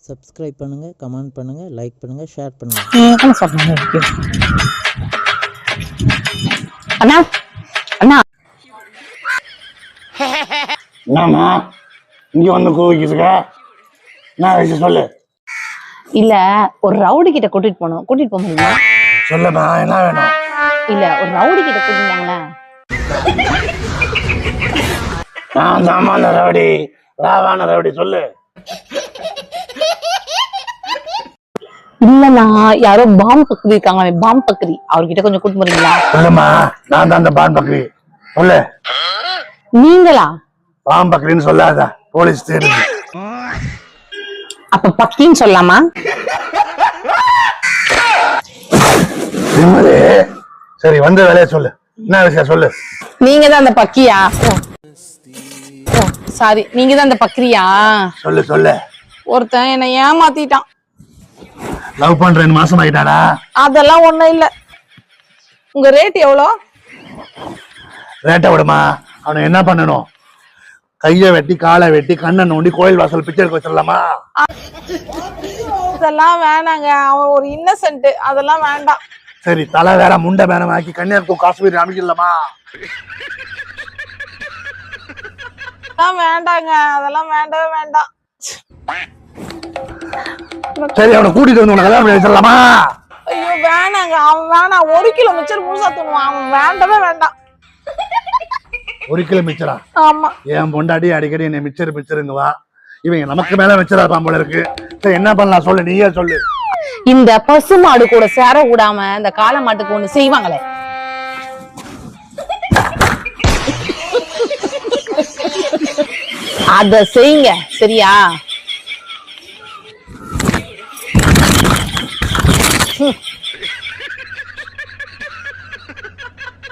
Subscribe பண்ணுங்கள், comment பண்ணுங்கள், like பண்ணுங்கள், ஷேர் பண்ணுங்கள். அண்ணா அண்ணா என்னம்மா இங்க வந்து கூவிக்கிட்டுக்க? என்ன விஷயம் சொல்லு. இல்ல ஒரு ரவுடி கிட்ட கூட்டிட்டு போக முடியுமா? சொல்லுமா, என்ன வேணும்? இல்ல ஒரு ரவுடி கிட்ட கூட்டிட்டு போங்களேன். நான் சாமான ரவுடி, ராவான ரவுடி, சொல்லு. இல்லண்ணா யாரோ பாம்பு பக்கரி இருக்காங்க, பாம்பு பக்கரி, அவர்கிட்ட கொஞ்சம் கூட்டு போறீங்களா? சொல்லுமா, நான் தான் அந்த பான் பக்ரி. சொல்லு. நீங்களா? பான் பக்ரின்னு சொல்லாத, போலீஸ் தேடுது. அப்ப பக்கின்னு சொல்லாமா? சரி, வந்த வேலையை சொல்லு. என்ன விஷயம் சொல்லு. நீங்க தான் அந்த பக்கியா? சாரி, நீங்க தான் அந்த பக்ரியா? சொல்லு சொல்லு. ஒருத்தன் என்னை ஏமாத்திட்டான். லவ் பண்றேன்னு மாசம் ஆயிட்டாடா? அதெல்லாம் ஒண்ணும் இல்ல. உங்க ரேட் எவ்வளோ? ரேட்டை விடுமா, அவனை என்ன பண்ணணும்? கைய வெட்டி, காலை வெட்டி, கண்ணை நோண்டி, கோயில் வாசல் பிச்சை எடுக்க வச்சிடலாமா? அதெல்லாம் வேணாங்க, அவன் ஒரு இன்னசென்ட், அதெல்லாம் வேண்டாம். சரி, தலை வேற முண்டை வேற ஆக்கி கன்னியாகுமரி காஷ்மீர் அமைக்கலாமா? வேண்டாங்க, அதெல்லாம் வேண்டவே வேண்டாம். சரி, அவனை கூட்டிட்டு வந்து உனக்கு கல்யாணம் பண்ணி வச்சிடலாமா? ஐயோ வேணாங்க, அவன் வேணாம். 1 கிலோ மிச்சர் முழுசா தூணுவான், அவன் வேண்டவே வேண்டாம். 1 கிலோ மிச்சரா? ஆமா. என் பொண்டாடி அடிக்கடி என்னை மிச்சருங்க வா, இவங்க நமக்கு மேல மிச்சரா இருப்பான் போல இருக்கு. சரி, என்ன பண்ணலாம் சொல்லு, நீயே சொல்லு. இந்த பசு மாடு கூட சேர விடாம இந்த காளை மாட்டுக்கு ஒண்ணு செய்வாங்களே, அத செய்யுங்க. சரியா?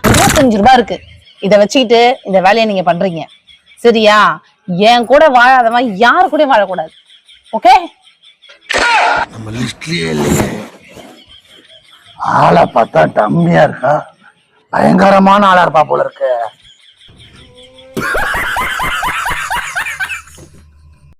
25 ரூபாய் இருக்கு, இத வச்சுக்கிட்டு இந்த வேலையை நீங்க பண்றீங்க. சரியா? என் கூட வாழாதவன் யாரு கூட வாழக்கூடாது. ஓகே? நம்ம லிஸ்ட்லயே இல்லையே. ஆளை பார்த்தா டம்மியா இருக்கா, பயங்கரமான ஆளா இருப்பா போல இருக்கு.